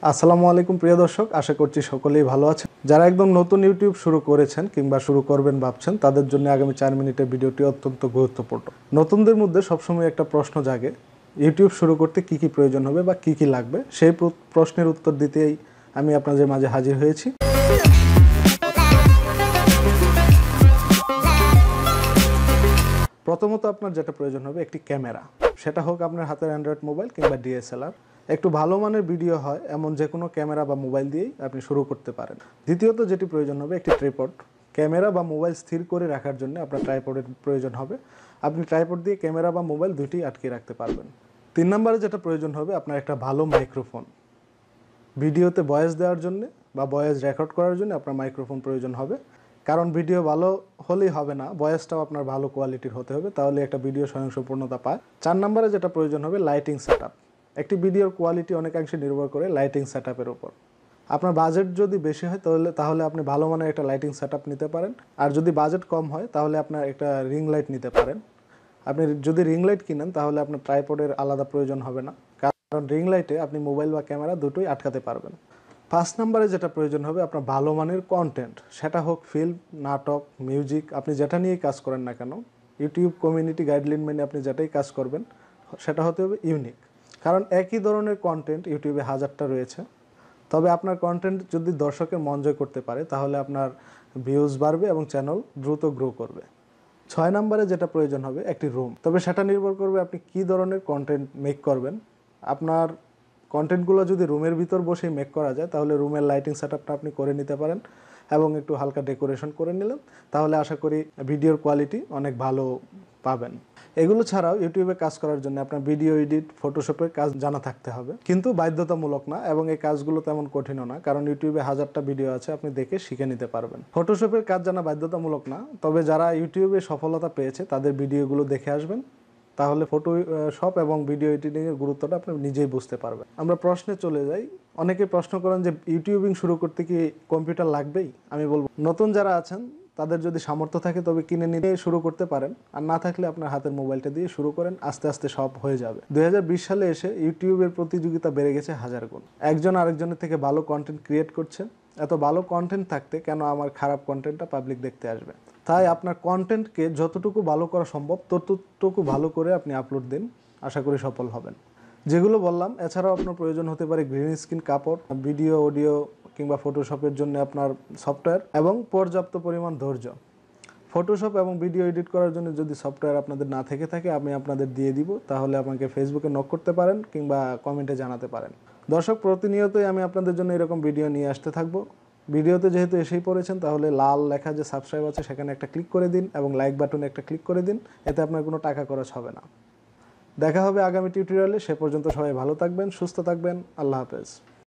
আসসালামু আলাইকুম প্রিয় দর্শক, আশা করছি সকলেই ভালো আছেন। যারা একদম নতুন ইউটিউব শুরু করেছেন কিংবা শুরু করবেন ভাবছেন, তাদের জন্য আগামী 4 মিনিটের ভিডিওটি অত্যন্ত গুরুত্বপূর্ণ। নতুনদের মধ্যে সবসময় একটা প্রশ্ন জাগে, ইউটিউব শুরু করতে কি কি প্রয়োজন হবে বা কি কি লাগবে। সেই প্রশ্নের উত্তর দিতেই আমি আপনাদের মাঝে হাজির হয়েছি। প্রথমত আপনার যেটা প্রয়োজন হবে একটি ক্যামেরা, সেটা হোক আপনার হাতের অ্যান্ড্রয়েড মোবাইল কিংবা ডিএসএলআর। একটু ভালো মানের ভিডিও হয় এমন যে কোনো ক্যামেরা বা মোবাইল দিয়েই আপনি শুরু করতে পারেন। দ্বিতীয়ত যেটি প্রয়োজন হবে একটি ট্রাইপড। ক্যামেরা বা মোবাইল স্থির করে রাখার জন্য আপনার ট্রাইপডের প্রয়োজন হবে। আপনি ট্রাইপড দিয়ে ক্যামেরা বা মোবাইল দুইটি আটকে রাখতে পারবেন। 3 নম্বরে যেটা প্রয়োজন হবে আপনার একটা ভালো মাইক্রোফোন। ভিডিওতে ভয়েস দেওয়ার জন্য বা ভয়েস রেকর্ড করার জন্য আপনার মাইক্রোফোন প্রয়োজন হবে। কারণ ভিডিও ভালো হলেই হবে না, ভয়েসটাও আপনার ভালো কোয়ালিটির হতে হবে, তাহলে একটা ভিডিও স্বয়ংসম্পূর্ণতা পায়। 4 নম্বরে যেটা প্রয়োজন হবে লাইটিং সেটআপ। একটি ভিডিওর কোয়ালিটি অনেকাংশে নির্ভর করে লাইটিং সেটআপের উপর। আপনার বাজেট যদি বেশি হয় তাহলে আপনি ভালো মানের একটা লাইটিং সেটআপ নিতে পারেন। আর যদি বাজেট কম হয় তাহলে আপনার একটা রিং লাইট নিতে পারেন। আপনি যদি রিং লাইট কিনেন তাহলে আপনার ট্রাইপডের আলাদা প্রয়োজন হবে না, কারণ রিং লাইটে আপনি মোবাইল বা ক্যামেরা দুটোই আটকাতে পারবেন। 5 নম্বরে যেটা প্রয়োজন হবে আপনার ভালো মানের কন্টেন্ট, সেটা হোক ফিল্ম, নাটক, মিউজিক, আপনি যেটা নিয়েই কাজ করেন না কেন, ইউটিউব কমিউনিটি গাইডলাইন মেনে আপনি যেটাই কাজ করবেন সেটা হতে হবে ইউনিক। কারণ একই ধরনের কন্টেন্ট ইউটিউবে হাজারটা রয়েছে, তবে আপনার কন্টেন্ট যদি দর্শকের মন জয় করতে পারে তাহলে আপনার ভিউজ বাড়বে এবং চ্যানেল দ্রুত গ্রো করবে। 6 নম্বরে যেটা প্রয়োজন হবে একটি রুম, তবে সেটা নির্ভর করবে আপনি কী ধরনের কন্টেন্ট মেক করবেন। আপনার কন্টেন্টগুলো যদি রুমের ভিতর বসেই মেক করা যায় তাহলে রুমের লাইটিং সেটআপটা আপনি করে নিতে পারেন এবং একটু হালকা ডেকোরেশন করে নিলেন, তাহলে আশা করি ভিডিওর কোয়ালিটি অনেক ভালো পাবেন। এগুলো ছাড়াও ইউটিউবে কাজ করার জন্য আপনার ভিডিও এডিট, ফটোশপের কাজ জানা থাকতে হবে, কিন্তু বাধ্যতামূলক না এবং এই কাজগুলো তেমন কঠিনও না, কারণ ইউটিউবে হাজারটা ভিডিও আছে, আপনি দেখে শিখে নিতে পারবেন। ফটোশপের কাজ জানা বাধ্যতামূলক না, তবে যারা ইউটিউবে সফলতা পেয়েছে তাদের ভিডিওগুলো দেখে আসবেন, তাহলে ফটোশপ এবং ভিডিও এডিটিংয়ের গুরুত্বটা আপনি নিজেই বুঝতে পারবেন। আমরা প্রশ্নে চলে যাই। অনেকে প্রশ্ন করেন যে ইউটিউবিং শুরু করতে কি কম্পিউটার লাগবেই? আমি বলবো নতুন যারা আছেন তাদের যদি সামর্থ্য থাকে তবে কিনে নিয়ে শুরু করতে পারেন, আর না থাকলে আপনার হাতের মোবাইলটা দিয়ে শুরু করেন, আস্তে আস্তে সব হয়ে যাবে। 2020 সালে এসে ইউটিউবের প্রতিযোগিতা বেড়ে গেছে 1000 গুণ। একজন আরেকজনের থেকে ভালো কন্টেন্ট ক্রিয়েট করছে। এত ভালো কন্টেন্ট থাকতে কেন আমার খারাপ কন্টেন্টটা পাবলিক দেখতে আসবে? তাই আপনার কন্টেন্টকে যতটুকু ভালো করা সম্ভব ততটুকু ভালো করে আপনি আপলোড দিন, আশা করি সফল হবেন। যেগুলো বললাম, এছাড়াও আপনার প্রয়োজন হতে পারে গ্রিন স্ক্রিন, কাপড়, ভিডিও, অডিও কিংবা ফটোশপের জন্য আপনার সফটওয়্যার এবং পর্যাপ্ত পরিমাণ ধৈর্য। ফটোশপ এবং ভিডিও এডিট করার জন্য যদি সফটওয়্যার আপনাদের না থেকে থাকে আমি আপনাদের দিয়ে দিব, তাহলে আমাকে ফেসবুকে নক করতে পারেন কিংবা কমেন্টে জানাতে পারেন। দর্শক, প্রতিনিয়তই আমি আপনাদের জন্য এরকম ভিডিও নিয়ে আসতে থাকবো। ভিডিওতে যেহেতু এসেই পড়েছেন তাহলে লাল লেখা যে সাবস্ক্রাইব আছে সেখানে একটা ক্লিক করে দিন এবং লাইক বাটনে একটা ক্লিক করে দিন, এতে আপনার কোনো টাকা খরচ হবে না। দেখা হবে আগামী টিউটোরিয়ালে, সে পর্যন্ত সবাই ভালো থাকবেন, সুস্থ থাকবেন। আল্লাহ হাফেজ।